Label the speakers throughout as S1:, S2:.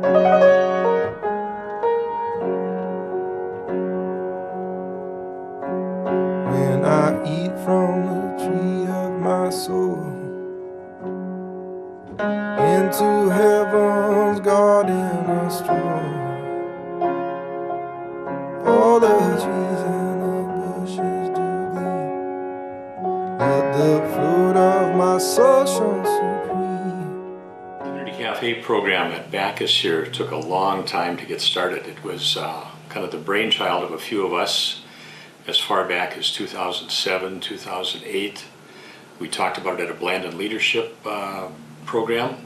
S1: When I eat from the tree of my soul, into heaven's garden I stroll. All the trees and the bushes do gleam. Let the fruit of my soul shine supreme.
S2: Community Cafe program at Bacchus here took a long time to get started. It was kind of the brainchild of a few of us as far back as 2007, 2008. We talked about it at a Blandon Leadership program,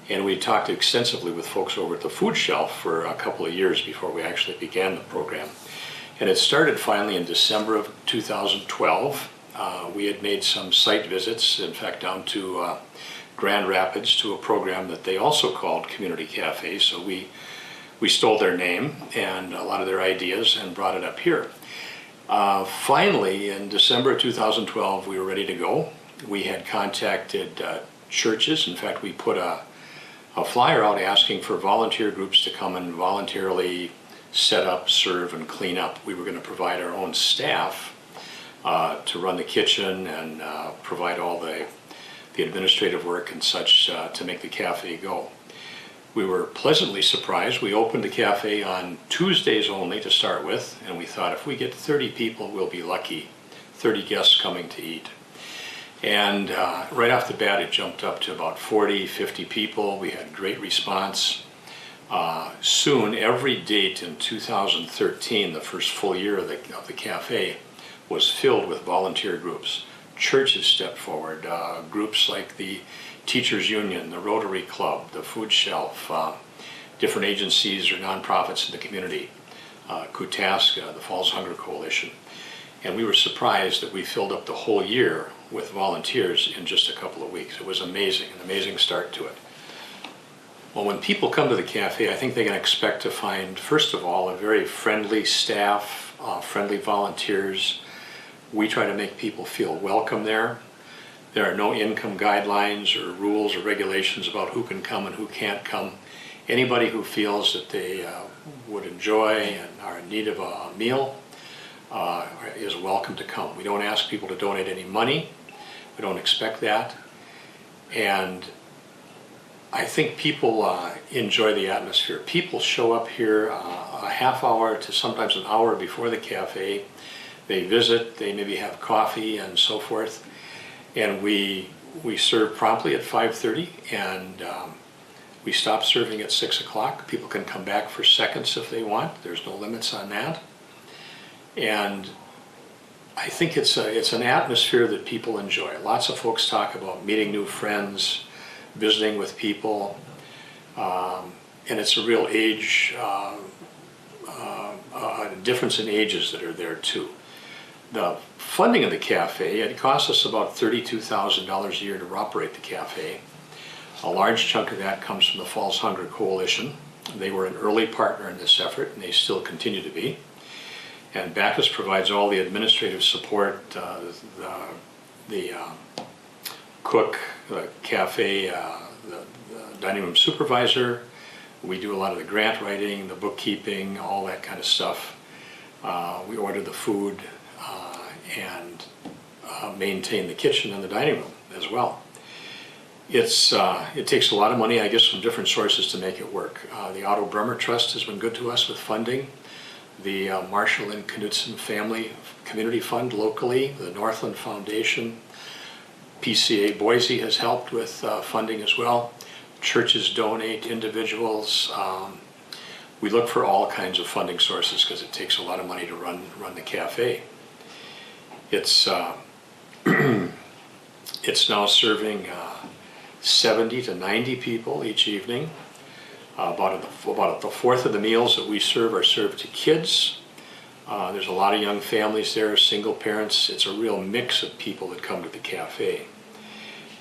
S2: and we talked extensively with folks over at the Food Shelf for a couple of years before we actually began the program. And it started finally in December of 2012. We had made some site visits, in fact down to Grand Rapids, to a program that they also called Community Cafe. So we stole their name and a lot of their ideas and brought it up here. Finally, in December of 2012, we were ready to go. We had contacted churches. In fact, we put a flyer out asking for volunteer groups to come and voluntarily set up, serve, and clean up. We were going to provide our own staff to run the kitchen and provide all the administrative work and such to make the cafe go. We were pleasantly surprised. We opened the cafe on Tuesdays only to start with, and we thought if we get 30 people, we'll be lucky. 30 guests coming to eat. And right off the bat, it jumped up to about 40, 50 people. We had great response. Soon, every date in 2013, the first full year of the cafe, was filled with volunteer groups. Churches stepped forward, groups like the Teachers Union, the Rotary Club, the Food Shelf, different agencies or nonprofits in the community, Kutaska, the Falls Hunger Coalition. And we were surprised that we filled up the whole year with volunteers in just a couple of weeks. It was amazing, an amazing start to it. Well, when people come to the cafe, I think they can expect to find, first of all, a very friendly staff, friendly volunteers. We try to make people feel welcome there. There are no income guidelines or rules or regulations about who can come and who can't come. Anybody who feels that they would enjoy and are in need of a meal is welcome to come. We don't ask people to donate any money. We don't expect that. And I think people enjoy the atmosphere. People show up here a half hour to sometimes an hour before the cafe. They visit, they maybe have coffee and so forth. And we serve promptly at 5:30, and we stop serving at 6 o'clock. People can come back for seconds if they want. There's no limits on that. And I think it's an atmosphere that people enjoy. Lots of folks talk about meeting new friends, visiting with people, and it's a real age, a difference in ages that are there too. The funding of the cafe, it costs us about $32,000 a year to operate the cafe. A large chunk of that comes from the Falls Hunger Coalition. They were an early partner in this effort, and they still continue to be. And Bacchus provides all the administrative support, the cook, the cafe, the dining room supervisor. We do a lot of the grant writing, the bookkeeping, all that kind of stuff. We order the food and maintain the kitchen and the dining room as well. It takes a lot of money, I guess, from different sources to make it work. The Otto Bremer Trust has been good to us with funding. The Marshall and Knudsen Family Community Fund locally, the Northland Foundation, PCA Boise has helped with funding as well. Churches donate, individuals. We look for all kinds of funding sources because it takes a lot of money to run the cafe. It's it's now serving 70 to 90 people each evening. About a fourth of the meals that we serve are served to kids. There's a lot of young families there, single parents. It's a real mix of people that come to the cafe.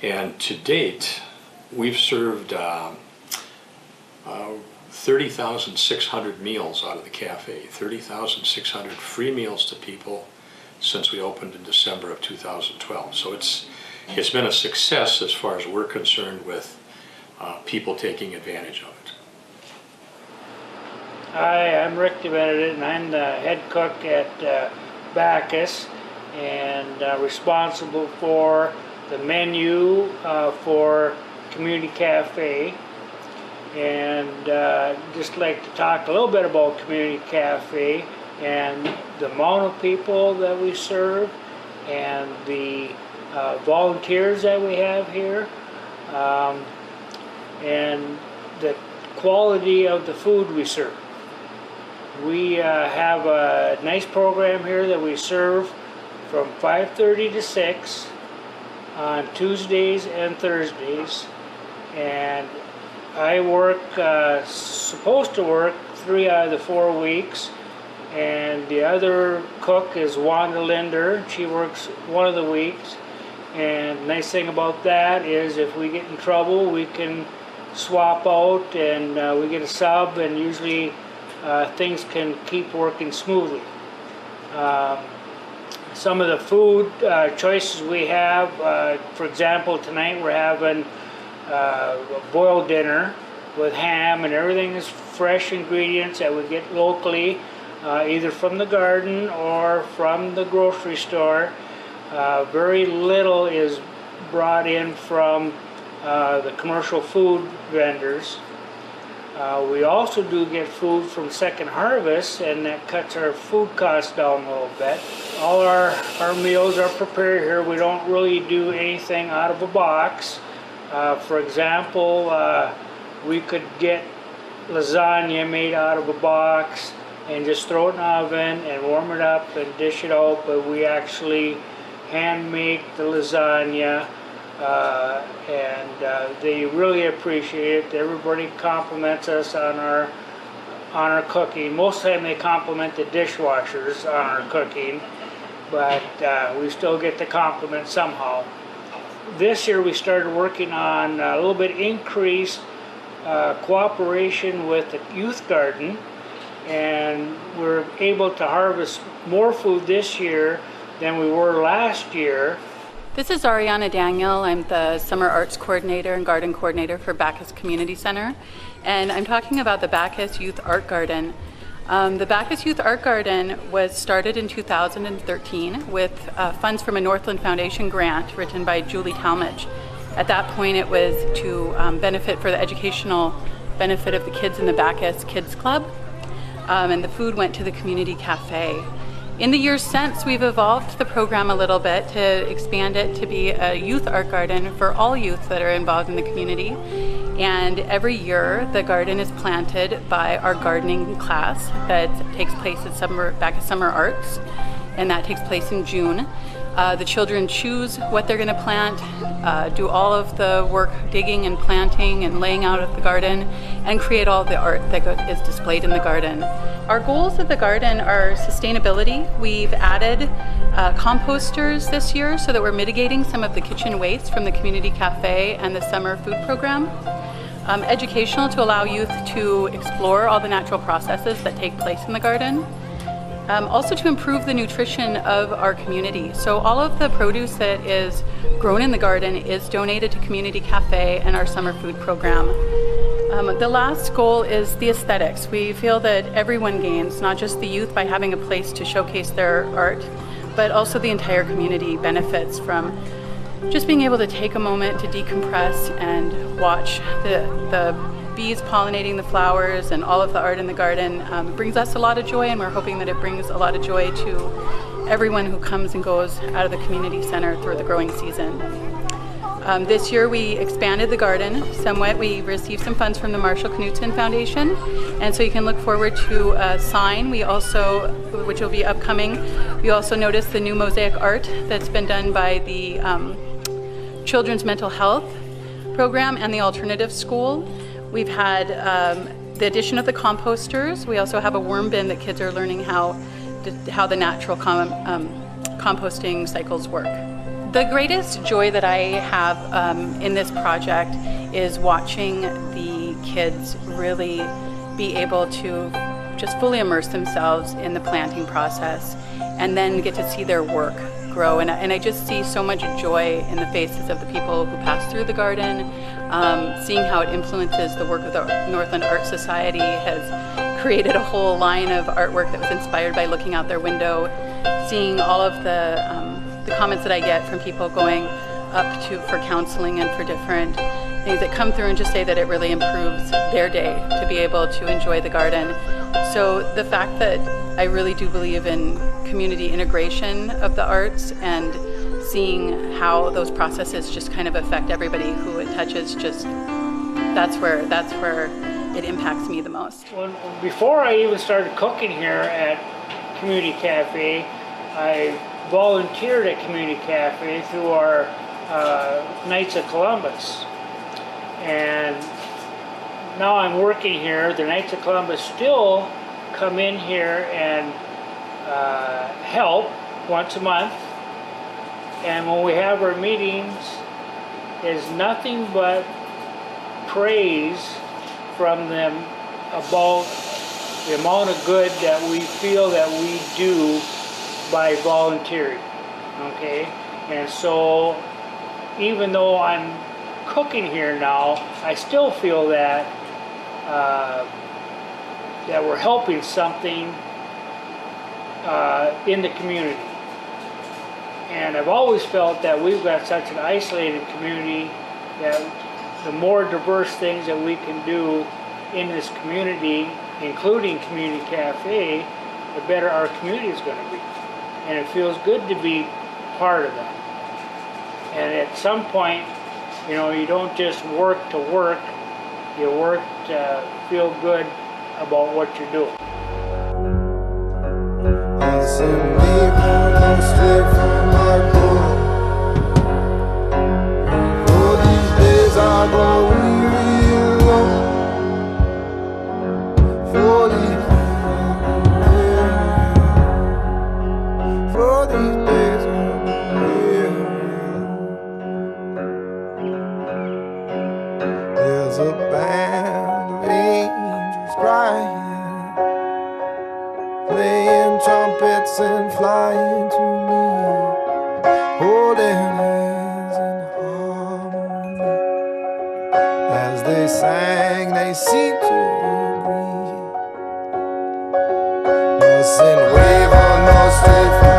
S2: And to date, we've served 30,600 meals out of the cafe, 30,600 free meals to people since we opened in December of 2012. So it's been a success as far as we're concerned with people taking advantage of it.
S3: Hi, I'm Rick DeBenedict, and I'm the head cook at Bacchus, and responsible for the menu for Community Cafe. And just like to talk a little bit about Community Cafe and the amount of people that we serve and the volunteers that we have here, and the quality of the food we serve. We have a nice program here that we serve from 5:30 to 6 on Tuesdays and Thursdays, and I work, supposed to work 3 out of the 4 weeks, and the other cook is Wanda Linder. She works 1 of the weeks, and the nice thing about that is if we get in trouble, we can swap out and we get a sub, and usually things can keep working smoothly. Some of the food choices we have, for example, tonight we're having a boiled dinner with ham, and everything is fresh ingredients that we get locally, either from the garden or from the grocery store. Very little is brought in from the commercial food vendors. We also do get food from Second Harvest, and that cuts our food costs down a little bit. All our meals are prepared here. We don't really do anything out of a box. For example, we could get lasagna made out of a box and just throw it in the oven and warm it up and dish it out, but we actually hand make the lasagna, and they really appreciate it. Everybody compliments us on our cooking. Most of the time they compliment the dishwashers on our cooking, but we still get the compliment somehow. This year we started working on a little bit increased cooperation with the youth garden, and we're able to harvest more food this year than we were last year.
S4: This is Ariana Daniel. I'm the Summer Arts Coordinator and Garden Coordinator for Bacchus Community Center, and I'm talking about the Bacchus Youth Art Garden. The Bacchus Youth Art Garden was started in 2013 with funds from a Northland Foundation grant written by Julie Talmadge. At that point it was to benefit for the educational benefit of the kids in the Bacchus Kids Club, and the food went to the Community Cafe. In the years since, we've evolved the program a little bit to expand it to be a youth art garden for all youth that are involved in the community. And every year, the garden is planted by our gardening class that takes place at Bacchus Summer Arts, and that takes place in June. The children choose what they're going to plant, do all of the work digging and planting and laying out of the garden, and create all the art that is displayed in the garden. Our goals of the garden are sustainability. We've added composters this year so that we're mitigating some of the kitchen waste from the Community Cafe and the summer food program. Educational, to allow youth to explore all the natural processes that take place in the garden. Also to improve the nutrition of our community. So all of the produce that is grown in the garden is donated to Community Cafe and our summer food program. The last goal is the aesthetics. We feel that everyone gains, not just the youth by having a place to showcase their art, but also the entire community benefits from just being able to take a moment to decompress and watch the bees pollinating the flowers and all of the art in the garden. It brings us a lot of joy, and we're hoping that it brings a lot of joy to everyone who comes and goes out of the community center through the growing season. This year we expanded the garden somewhat. We received some funds from the Marshall Knutson Foundation, and so you can look forward to a sign. We also, which will be upcoming, you also notice the new mosaic art that's been done by the Children's Mental Health Program and the Alternative School. We've had the addition of the composters. We also have a worm bin that kids are learning how the natural composting cycles work. The greatest joy that I have in this project is watching the kids really be able to just fully immerse themselves in the planting process and then get to see their work grow. And I just see so much joy in the faces of the people who pass through the garden, seeing how it influences the work of the Northland Art Society has created a whole line of artwork that was inspired by looking out their window, seeing all of the comments that I get from people going up to for counseling and for different things that come through and just say that it really improves their day to be able to enjoy the garden. So the fact that I really do believe in community integration of the arts and seeing how those processes just kind of affect everybody who it touches, just that's where it impacts me the most.
S3: Before I even started cooking here at Community Cafe, I volunteered at Community Cafe through our Knights of Columbus. And now I'm working here. The Knights of Columbus still come in here and help once a month. And when we have our meetings, there's nothing but praise from them about the amount of good that we feel that we do by volunteering. Okay? And so even though I'm cooking here now, I still feel that that we're helping something in the community. And I've always felt that we've got such an isolated community that the more diverse things that we can do in this community, including Community Cafe, the better our community is going to be. And it feels good to be part of that. And at some point, you know, you don't just work to work, you work to feel good about what you're doing.
S1: I said, leave straight from my door. For these days I go weary alone. For these days I go weary alone. There's a band of angels crying, playing trumpets and flying to me, holding hands in harmony. As they sang, they seemed to agree. Mustn't waver, no stray from